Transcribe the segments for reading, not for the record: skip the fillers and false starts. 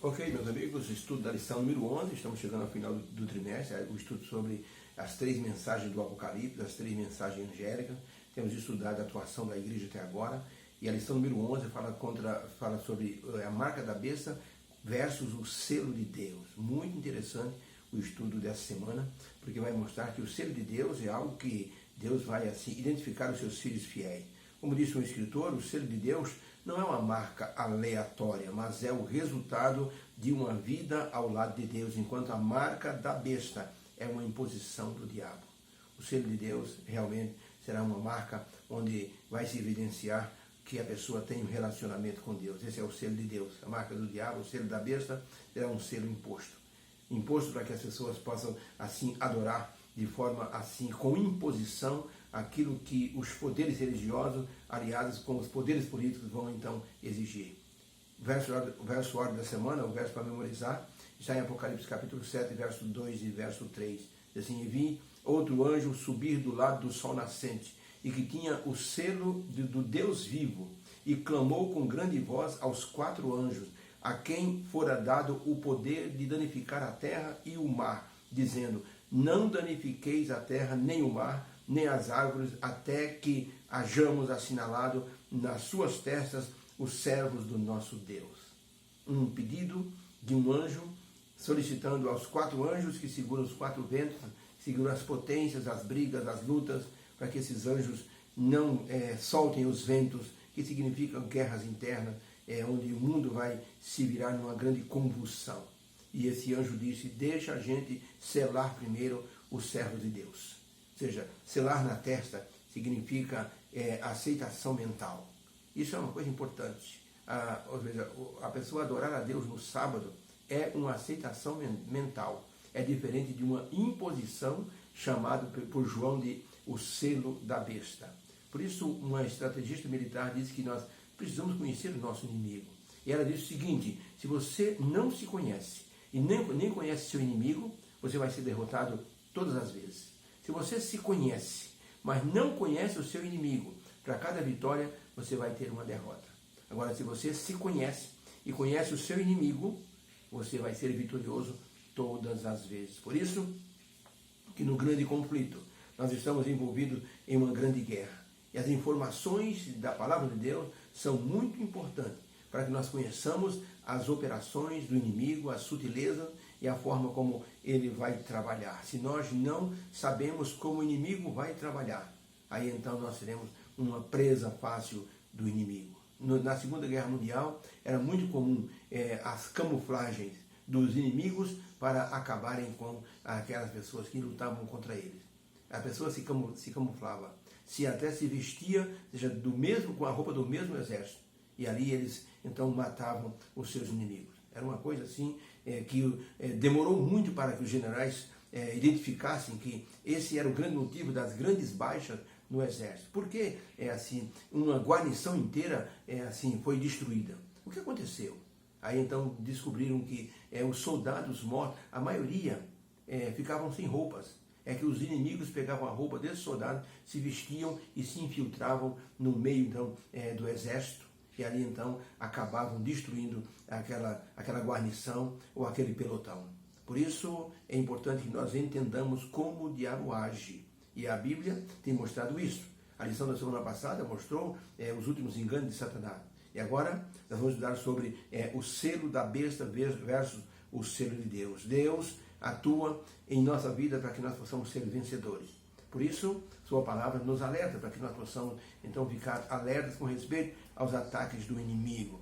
Ok, meus amigos, estudo da lição número 11, estamos chegando ao final do trimestre, o estudo sobre as 3 mensagens do Apocalipse, as 3 mensagens angélicas. Temos estudado a atuação da igreja até agora, e a lição número 11 fala sobre a marca da besta versus o selo de Deus. Muito interessante o estudo dessa semana, porque vai mostrar que o selo de Deus é algo que Deus vai assim identificar os seus filhos fiéis. Como disse um escritor, o selo de Deus não é uma marca aleatória, mas é o resultado de uma vida ao lado de Deus, enquanto a marca da besta é uma imposição do diabo. O selo de Deus realmente será uma marca onde vai se evidenciar que a pessoa tem um relacionamento com Deus. Esse é o selo de Deus. A marca do diabo, o selo da besta, será um selo imposto. Imposto para que as pessoas possam assim adorar de forma assim, com imposição, aquilo que os poderes religiosos, aliados com os poderes políticos, vão então exigir. O verso ordem da semana, o verso para memorizar, está em Apocalipse capítulo 7, verso 2 e verso 3. Diz assim: e vi outro anjo subir do lado do sol nascente, e que tinha o selo do Deus vivo, e clamou com grande voz aos 4 anjos, a quem fora dado o poder de danificar a terra e o mar, dizendo: não danifiqueis a terra nem o mar, nem as árvores, até que hajamos assinalado nas suas testas os servos do nosso Deus. Um pedido de um anjo solicitando aos 4 anjos que seguram os 4 ventos, seguram as potências, as brigas, as lutas, para que esses anjos não soltem os ventos, que significam guerras internas, onde o mundo vai se virar numa grande convulsão. E esse anjo disse: deixa a gente selar primeiro os servos de Deus. Ou seja, selar na testa significa aceitação mental. Isso é uma coisa importante. Ou seja, a pessoa adorar a Deus no sábado é uma aceitação mental. É diferente de uma imposição, chamada por João de o selo da besta. Por isso, uma estrategista militar disse que nós precisamos conhecer o nosso inimigo. E ela disse o seguinte: se você não se conhece e nem conhece seu inimigo, você vai ser derrotado todas as vezes. Se você se conhece, mas não conhece o seu inimigo, para cada vitória você vai ter uma derrota. Agora, se você se conhece e conhece o seu inimigo, você vai ser vitorioso todas as vezes. Por isso que no grande conflito nós estamos envolvidos em uma grande guerra. E as informações da palavra de Deus são muito importantes para que nós conheçamos as operações do inimigo, a sutileza e a forma como ele vai trabalhar. Se nós não sabemos como o inimigo vai trabalhar, aí então nós seremos uma presa fácil do inimigo. Na Segunda Guerra Mundial era muito comum as camuflagens dos inimigos para acabarem com aquelas pessoas que lutavam contra eles. A pessoa se camuflava, até se vestia, seja com a roupa do mesmo exército, e ali eles então matavam os seus inimigos. Era uma coisa assim que demorou muito para que os generais identificassem que esse era o grande motivo das grandes baixas no exército. Porque assim, uma guarnição inteira foi destruída. O que aconteceu? Aí então descobriram que os soldados mortos, a maioria ficavam sem roupas. É que os inimigos pegavam a roupa desses soldados, se vestiam e se infiltravam no meio então do exército, e ali então acabavam destruindo aquela guarnição ou aquele pelotão. Por isso é importante que nós entendamos como o diabo age, e a Bíblia tem mostrado isso. A lição da semana passada mostrou os últimos enganos de Satanás, e agora nós vamos estudar sobre o selo da besta versus o selo de Deus. Deus atua em nossa vida para que nós possamos ser vencedores. Por isso, sua palavra nos alerta para que nós possamos então ficar alertas com respeito aos ataques do inimigo.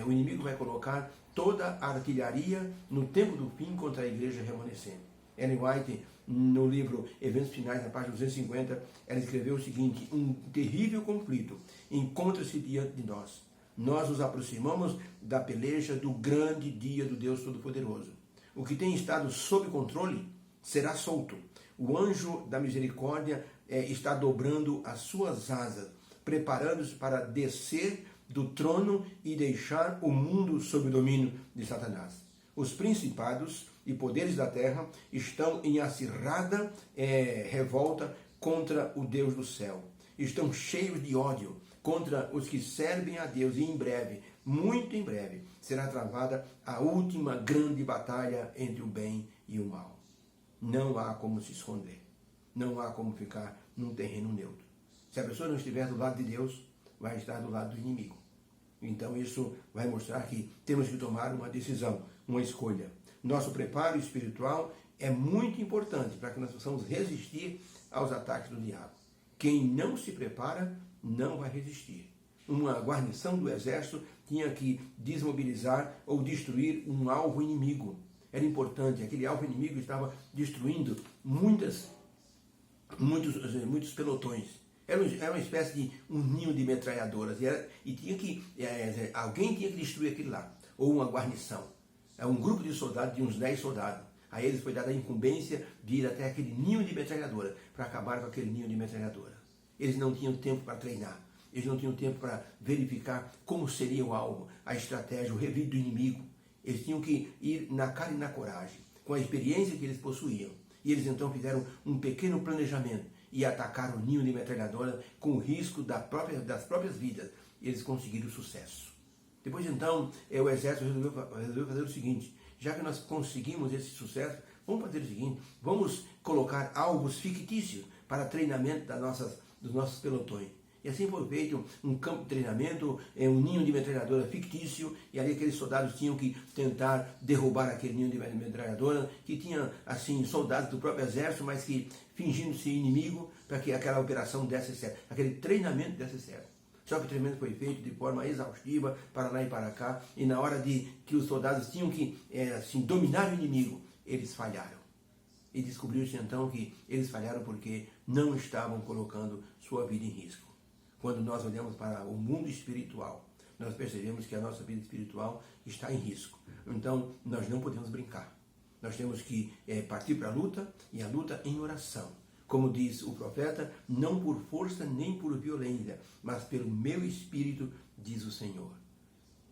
O inimigo vai colocar toda a artilharia no tempo do fim contra a igreja remanescente. Ellen White, no livro Eventos Finais, na página 250, ela escreveu o seguinte: um terrível conflito encontra-se diante de nós. Nós nos aproximamos da peleja do grande dia do Deus Todo-Poderoso. O que tem estado sob controle será solto. O anjo da misericórdia está dobrando as suas asas, preparando-se para descer do trono e deixar o mundo sob o domínio de Satanás. Os principados e poderes da terra estão em acirrada revolta contra o Deus do céu. Estão cheios de ódio contra os que servem a Deus, e em breve muito em breve, será travada a última grande batalha entre o bem e o mal. Não há como se esconder. Não há como ficar num terreno neutro. Se a pessoa não estiver do lado de Deus, vai estar do lado do inimigo. Então isso vai mostrar que temos que tomar uma decisão, uma escolha. Nosso preparo espiritual é muito importante para que nós possamos resistir aos ataques do diabo. Quem não se prepara não vai resistir. Uma guarnição do exército tinha que desmobilizar ou destruir um alvo inimigo. Era importante, aquele alvo inimigo estava destruindo muitos pelotões. Era uma espécie de um ninho de metralhadoras. Alguém tinha que destruir aquilo lá. Ou uma guarnição. Um grupo de soldados, de uns 10 soldados. A eles foi dada a incumbência de ir até aquele ninho de metralhadora para acabar com aquele ninho de metralhadora. Eles não tinham tempo para treinar. Eles não tinham tempo para verificar como seria o alvo, a estratégia, o revide do inimigo. Eles tinham que ir na cara e na coragem, com a experiência que eles possuíam. E eles então fizeram um pequeno planejamento e atacaram o ninho de metralhadora com o risco das próprias vidas. Eles conseguiram sucesso. Depois então, o exército resolveu fazer o seguinte: já que nós conseguimos esse sucesso, vamos fazer o seguinte: vamos colocar alvos fictícios para treinamento dos nossos pelotões. E assim foi feito um campo de treinamento, um ninho de metralhadora fictício, e ali aqueles soldados tinham que tentar derrubar aquele ninho de metralhadora, que tinha, assim, soldados do próprio exército, mas que fingindo ser inimigo, para que aquela operação desse certo, aquele treinamento desse certo. Só que o treinamento foi feito de forma exaustiva, para lá e para cá, e na hora de que os soldados tinham que dominar o inimigo, eles falharam. E descobriu-se então que eles falharam porque não estavam colocando sua vida em risco. Quando nós olhamos para o mundo espiritual, nós percebemos que a nossa vida espiritual está em risco. Então, nós não podemos brincar. Nós temos que partir para a luta, e a luta em oração. Como diz o profeta, não por força nem por violência, mas pelo meu espírito, diz o Senhor.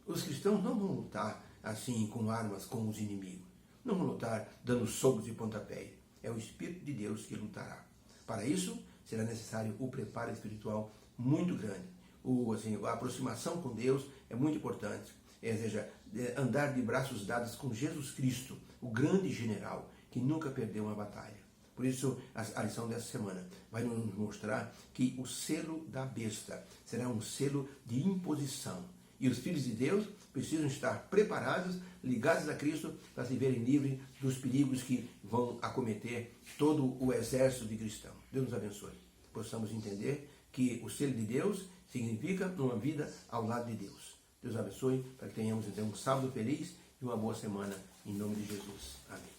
Os cristãos não vão lutar assim com armas com os inimigos. Não vão lutar dando socos e pontapés. É o Espírito de Deus que lutará. Para isso, será necessário o preparo espiritual muito grande. A aproximação com Deus é muito importante. Ou seja, andar de braços dados com Jesus Cristo, o grande general, que nunca perdeu uma batalha. Por isso, a lição dessa semana vai nos mostrar que o selo da besta será um selo de imposição. E os filhos de Deus precisam estar preparados, ligados a Cristo, para se verem livres dos perigos que vão acometer todo o exército de cristãos. Deus nos abençoe. Possamos entender que o selo de Deus significa uma vida ao lado de Deus. Deus abençoe, para que tenhamos então um sábado feliz e uma boa semana, em nome de Jesus. Amém.